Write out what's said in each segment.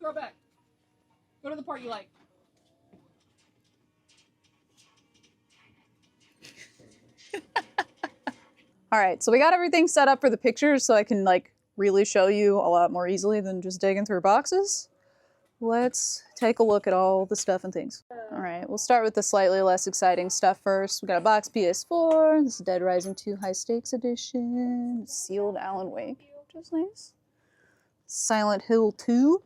Throw it back. Go to the part you like. All right, so we got everything set up for the pictures so I can like really show you a lot more easily than just digging through boxes. Let's take a look at all the stuff and things. All right, we'll start with the slightly less exciting stuff first. We got a box PS4. This is Dead Rising 2 High Stakes Edition. Sealed Alan Wake, which is nice. Silent Hill 2.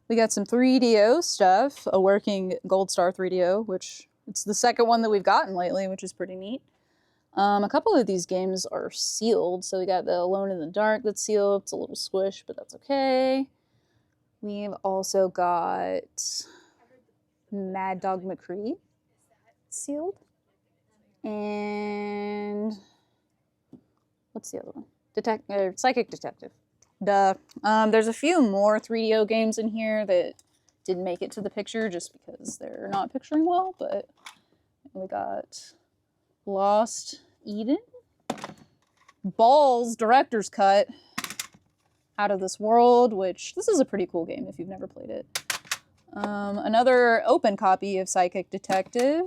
We got some 3DO stuff, a working Gold Star 3DO, which it's the second one that we've gotten lately, which is pretty neat. A couple of these games are sealed, so we got the Alone in the Dark that's sealed. It's a little squish, but that's okay. We've also got Mad Dog McCree sealed. And what's the other one? Psychic Detective. Duh. There's a few more 3DO games in here that didn't make it to the picture just because they're not picturing well, but we got Lost Eden, Balls Director's Cut, Out of This World, which this is a pretty cool game if you've never played it. Another open copy of Psychic Detective,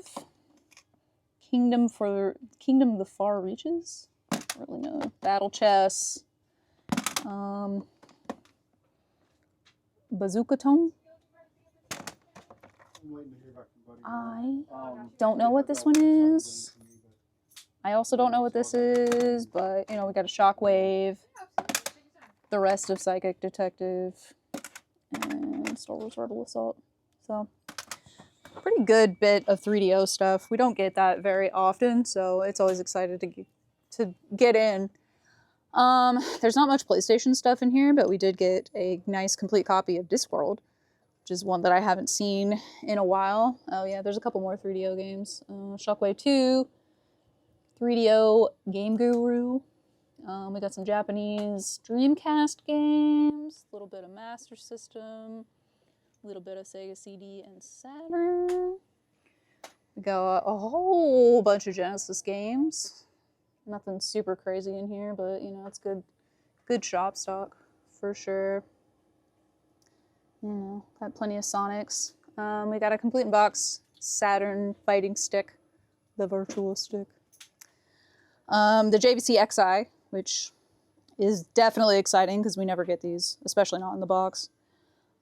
Kingdom of the Far Reaches. I don't really know. Battle Chess. Bazooka Tone. I don't know what this one is. I also don't know what this is, but, you know, we got a Shockwave, the rest of Psychic Detective, and Star Wars Rebel Assault. So, pretty good bit of 3DO stuff. We don't get that very often, so it's always excited to get in. There's not much PlayStation stuff in here, but we did get a nice complete copy of Discworld, which is one that I haven't seen in a while. Oh yeah, there's a couple more 3DO games. Shockwave 2, 3DO Game Guru. We got some Japanese Dreamcast games, a little bit of Master System, a little bit of Sega CD and Saturn. We got a whole bunch of Genesis games. Nothing super crazy in here, but you know, it's good shop stock for sure. You know, got plenty of Sonics. We got a complete in box Saturn fighting stick, the virtual stick. The JVC XI, which is definitely exciting because we never get these, especially not in the box.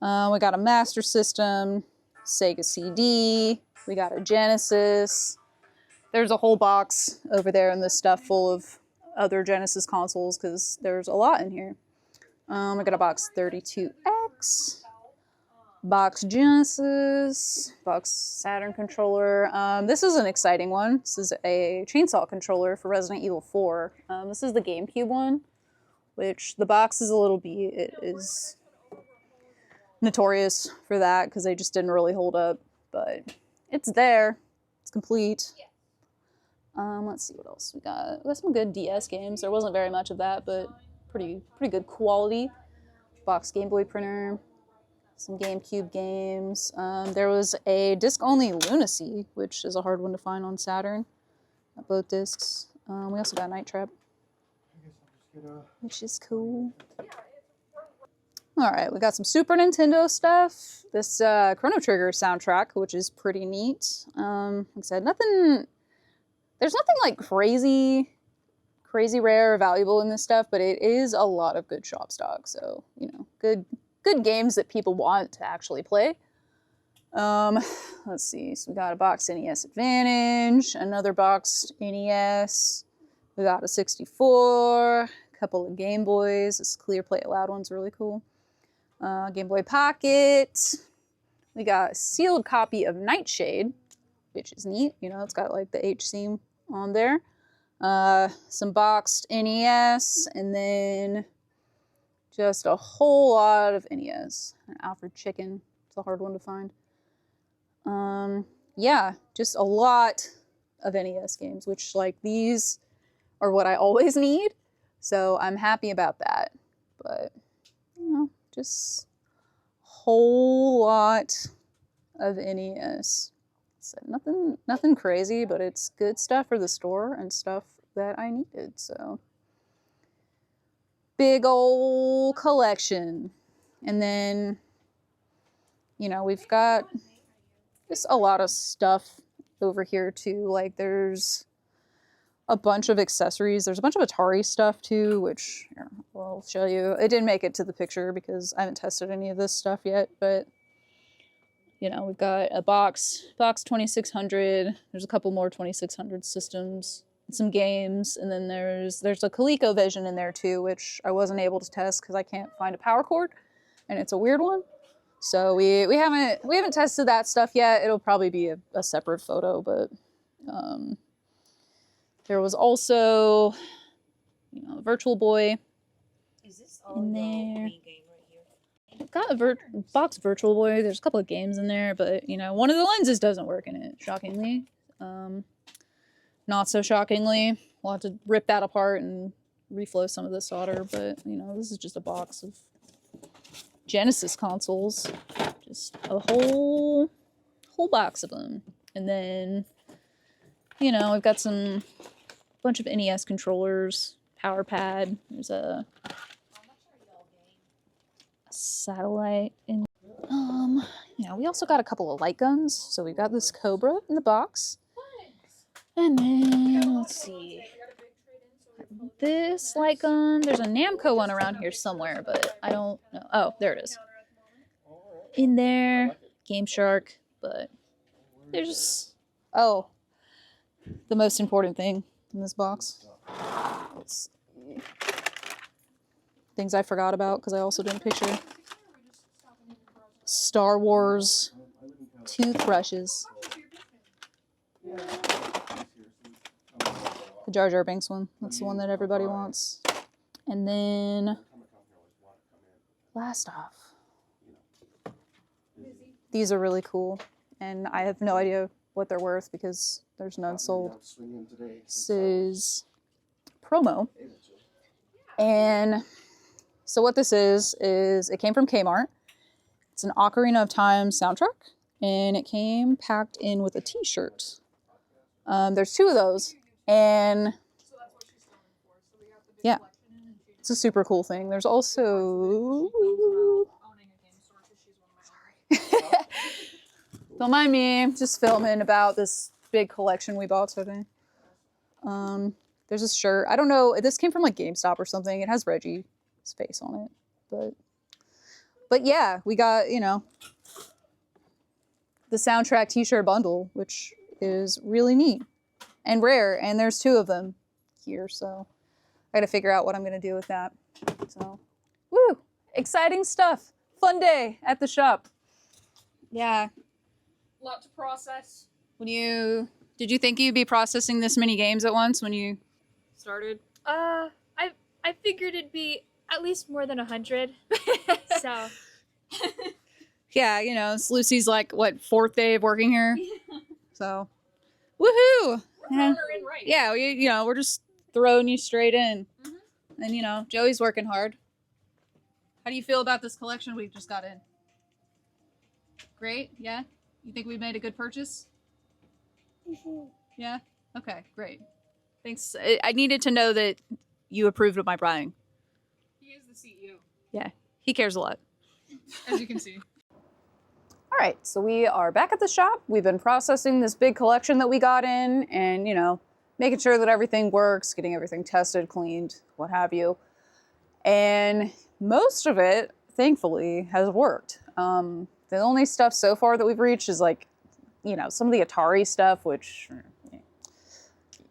We got a Master System, Sega CD, we got a Genesis. There's a whole box over there in this stuff full of other Genesis consoles because there's a lot in here. We got a box 32X, box Genesis, box Saturn controller. This is an exciting one. This is a chainsaw controller for Resident Evil 4. This is the GameCube one, which the box is a little beat. It is notorious for that because they just didn't really hold up, but it's there. It's complete. Let's see what else we got. We got some good DS games. There wasn't very much of that, but pretty good quality. Box Game Boy printer, some GameCube games. There was a disc-only Lunacy, which is a hard one to find on Saturn. Got both discs. We also got Night Trap, which is cool. All right, we got some Super Nintendo stuff. This Chrono Trigger soundtrack, which is pretty neat. Like I said, there's nothing like crazy rare or valuable in this stuff, but it is a lot of good shop stock. So, you know, good games that people want to actually play. Let's see. So we got a box NES Advantage, another box NES. We got a 64, a couple of Game Boys. This Clear Play It Loud one's really cool. Game Boy Pocket. We got a sealed copy of Nightshade, which is neat. You know, it's got like the H seam on there. Some boxed NES, and then just a whole lot of NES. An Alfred Chicken. It's a hard one to find. Yeah, just a lot of NES games, which like these are what I always need. So I'm happy about that. But, you know, just a whole lot of NES. So nothing crazy, but it's good stuff for the store and stuff that I needed. So big ol' collection. And then you know, we've got just a lot of stuff over here too. Like there's a bunch of accessories. There's a bunch of Atari stuff too, which here, I'll show you. It didn't make it to the picture because I haven't tested any of this stuff yet, but you know, we've got a box 2600. There's a couple more 2600 systems, some games, and then there's a ColecoVision in there too, which I wasn't able to test because I can't find a power cord, and it's a weird one. So we haven't tested that stuff yet. It'll probably be a separate photo, but there was also, you know, Virtual Boy Is this all in your there. main game right here? Got a box Virtual Boy. There's a couple of games in there, but you know, one of the lenses doesn't work in it, shockingly. Not so shockingly. We'll have to rip that apart and reflow some of the solder, but you know, this is just a box of Genesis consoles. Just a whole box of them. And then, you know, we've got some bunch of NES controllers, power pad. There's a satellite in. Yeah, we also got a couple of light guns. So we've got this Cobra in the box. And then, let's see. This light gun. There's a Namco one around here somewhere, but I don't know. Oh, there it is. In there. Game Shark. But there's... Oh. The most important thing in this box. Let's see. Things I forgot about because I also didn't picture. Star Wars toothbrushes. The Jar Jar Binks one. That's the one that everybody wants. And then, last off, these are really cool. And I have no idea what they're worth because there's none sold. This is promo. And so what this is it came from Kmart. It's an Ocarina of Time soundtrack. And it came packed in with a t-shirt. There's two of those. And yeah, it's a super cool thing. There's also, sorry. Don't mind me, I'm just filming about this big collection we bought today. There's this shirt. I don't know, this came from like GameStop or something. It has Reggie's face on it, but yeah, we got, you know, the soundtrack t-shirt bundle, which is really neat. And rare, and there's two of them here, so I gotta figure out what I'm gonna do with that. So, woo! Exciting stuff! Fun day at the shop. Yeah. Lot to process. Did you think you'd be processing this many games at once when you started? I figured it'd be at least more than 100. So. Yeah, you know, it's Lucy's like, what, 4th day of working here? So, woohoo! We're in right. Yeah, you know, we're just throwing you straight in. Mm-hmm. And, you know, Joey's working hard. How do you feel about this collection we've just got in? Great? Yeah? You think we made a good purchase? Mm-hmm. Yeah? Okay, great. Thanks. I needed to know that you approved of my buying. He is the CEO. Yeah, he cares a lot. As you can see. All right, so we are back at the shop. We've been processing this big collection that we got in and, you know, making sure that everything works, getting everything tested, cleaned, what have you. And most of it, thankfully, has worked. The only stuff so far that we've reached is like, you know, some of the Atari stuff, which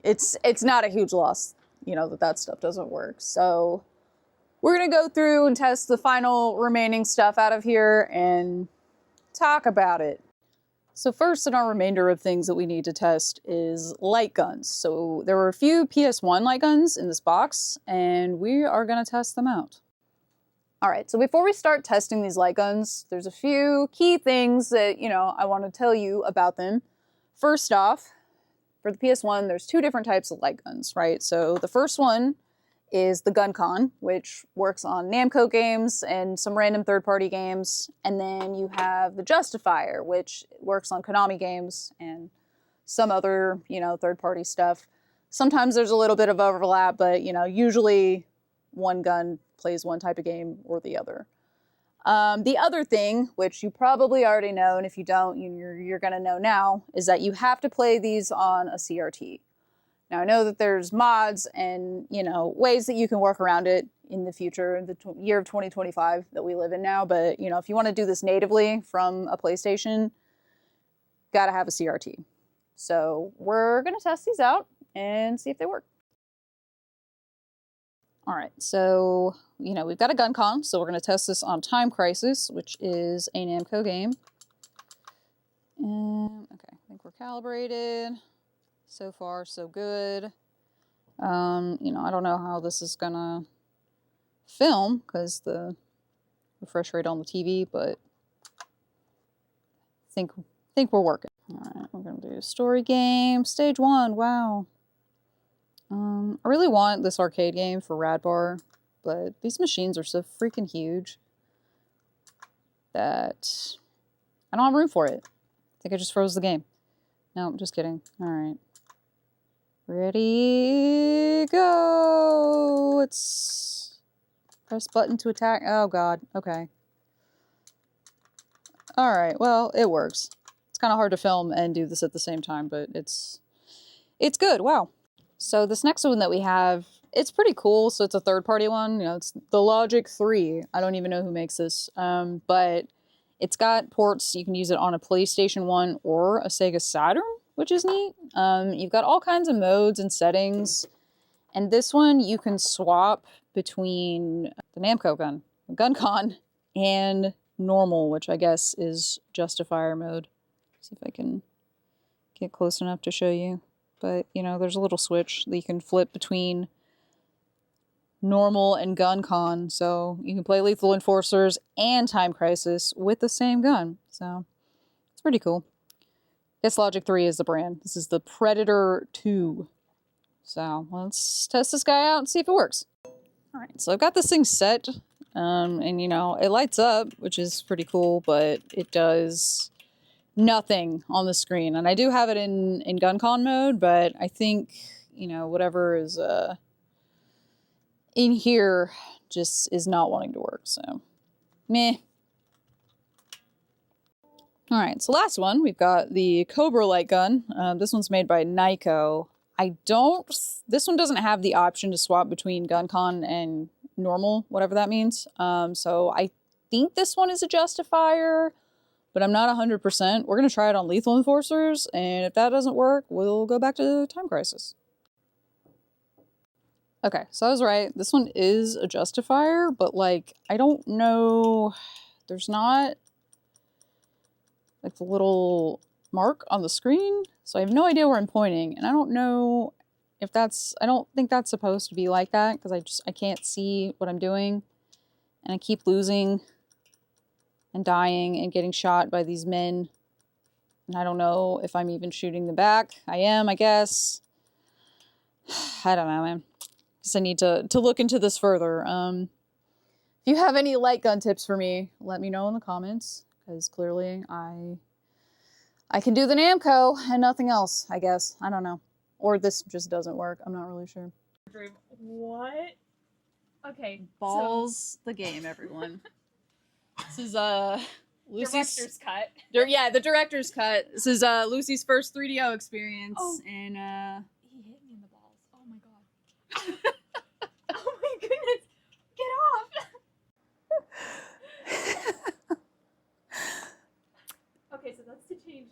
it's not a huge loss, you know, that stuff doesn't work. So we're gonna go through and test the final remaining stuff out of here and talk about it. So first in our remainder of things that we need to test is light guns. So there were a few PS1 light guns in this box, and we are going to test them out. All right, so before we start testing these light guns, there's a few key things that, you know, I want to tell you about them. First off, for the PS1, there's two different types of light guns, right? So the first one is the GunCon, which works on Namco games and some random third-party games. And then you have the Justifier, which works on Konami games and some other, you know, third-party stuff. Sometimes there's a little bit of overlap, but, you know, usually one gun plays one type of game or the other. The other thing, which you probably already know, and if you don't, you're going to know now, is that you have to play these on a CRT. Now, I know that there's mods and, ways that you can work around it in the future, in the year of 2025 that we live in now. But, if you want to do this natively from a PlayStation, got to have a CRT. So we're going to test these out and see if they work. All right, so, we've got a gun con, so we're going to test this on Time Crisis, which is a Namco game. And, okay, I think we're calibrated. So far, so good. I don't know how this is going to film, because the refresh rate on the TV, but I think we're working. All right, we're going to do story game, stage 1, wow. I really want this arcade game for Radbar, but these machines are so freaking huge that I don't have room for it. I think I just froze the game. No, I'm just kidding. All right. Ready, go! It's press button to attack. Oh god, okay. All right, well, it works. It's kind of hard to film and do this at the same time, but it's good, wow. So this next one that we have, it's pretty cool. So it's a third-party one. It's the Logic 3. I don't even know who makes this, but it's got ports. You can use it on a PlayStation 1 or a Sega Saturn, which is neat. You've got all kinds of modes and settings. And this one, you can swap between the Namco gun, Gun Con, and normal, which I guess is Justifier mode. See if I can get close enough to show you. But, there's a little switch that you can flip between normal and Gun Con. So you can play Lethal Enforcers and Time Crisis with the same gun. So it's pretty cool. I guess Logic 3 is the brand. This is the Predator 2. So let's test this guy out and see if it works. All right, so I've got this thing set. And, it lights up, which is pretty cool, but it does nothing on the screen. And I do have it in Gun Con mode, but I think, whatever is in here just is not wanting to work. So, meh. All right, so last one, we've got the Cobra light gun. This one's made by Nyko. This one doesn't have the option to swap between Gun Con and normal, whatever that means. So I think this one is a Justifier, but I'm not 100%. We're going to try it on Lethal Enforcers, and if that doesn't work, we'll go back to Time Crisis. Okay, so I was right. This one is a Justifier, but, I don't know. There's not, the little mark on the screen, so I have no idea where I'm pointing, and I don't know if I don't think that's supposed to be like that, because I can't see what I'm doing, and I keep losing and dying and getting shot by these men. And I don't know if I'm even shooting them back. I am, I guess. I don't know, man. Guess I need to look into this further. If you have any light gun tips for me, let me know in the comments. Because clearly I can do the Namco and nothing else, I guess. I don't know. Or this just doesn't work. I'm not really sure. What? Okay. Balls the game, everyone. This is Lucy's Director's cut. Yeah, the director's cut. This is Lucy's first 3DO experience, and He hit me in the balls. Oh my god. Oh my goodness. Get off. Okay, so that's to change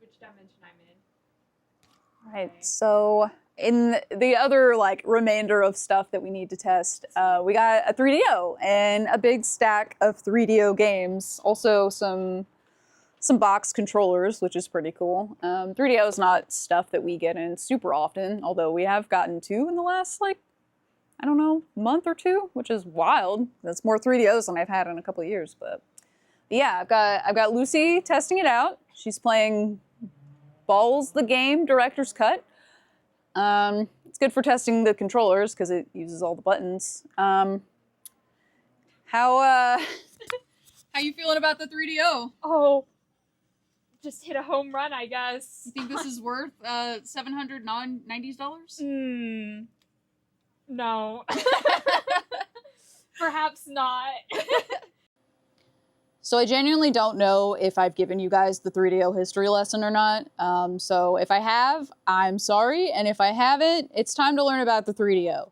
which dimension I'm in. right. So in the other remainder of stuff that we need to test, we got a 3DO and a big stack of 3DO games. Also some box controllers, which is pretty cool. 3DO is not stuff that we get in super often, although we have gotten 2 in the last I don't know, month or 2, which is wild. That's more 3DOs than I've had in a couple of years. But yeah, I've got Lucy testing it out. She's playing Balls the Game Director's Cut. It's good for testing the controllers because it uses all the buttons. How you feeling about the 3DO? Oh, just hit a home run, I guess. You think this is worth $790? No. Perhaps not. So I genuinely don't know if I've given you guys the 3DO history lesson or not. So if I have, I'm sorry. And if I haven't, it's time to learn about the 3DO.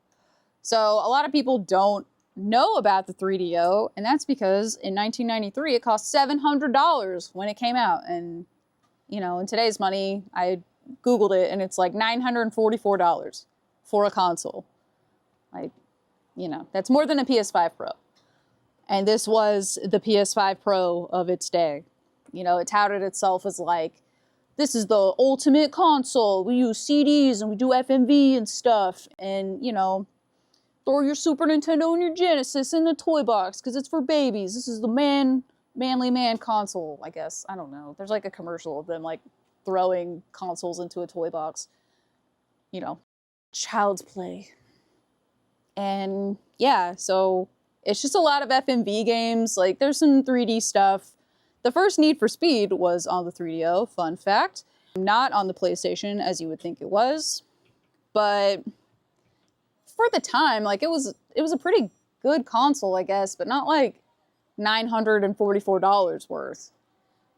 So a lot of people don't know about the 3DO, and that's because in 1993 it cost $700 when it came out. And, you know, in today's money, I Googled it and it's like $944 for a console. Like, you know, that's more than a PS5 Pro. And this was the PS5 Pro of its day. You know, it touted itself as like, this is the ultimate console. We use CDs and we do FMV and stuff. And, you know, throw your Super Nintendo and your Genesis in the toy box because it's for babies. This is the manly man console, I guess. I don't know. There's like a commercial of them like throwing consoles into a toy box. You know, child's play. And yeah, so it's just a lot of FMV games. Like, there's some 3D stuff. The first Need for Speed was on the 3DO, fun fact. Not on the PlayStation, as you would think it was. But for the time, like, it was a pretty good console, I guess, but not like $944 worth.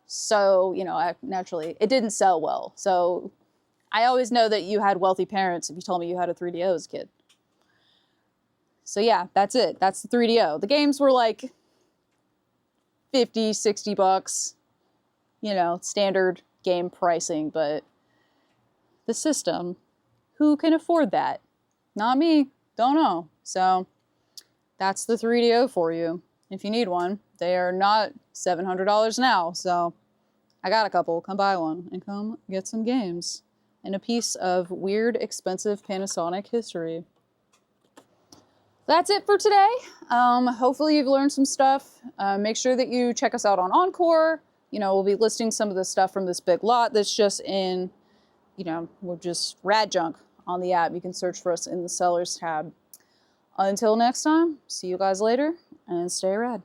So, you know, naturally, it didn't sell well. So I always know that you had wealthy parents if you told me you had a 3DO as a kid. So yeah, that's it. That's the 3DO. The games were like 50, 60 bucks, you know, standard game pricing, but the system, who can afford that? Not me. Don't know. So that's the 3DO for you. If you need one, they are not $700 now. So I got a couple. Come buy one and come get some games and a piece of weird, expensive Panasonic history. That's it for today. Hopefully you've learned some stuff. Make sure that you check us out on Encore. You know, we'll be listing some of the stuff from this big lot that's just in, you know, we're just RadJunk on the app. You can search for us in the Sellers tab. Until next time, see you guys later, and stay rad.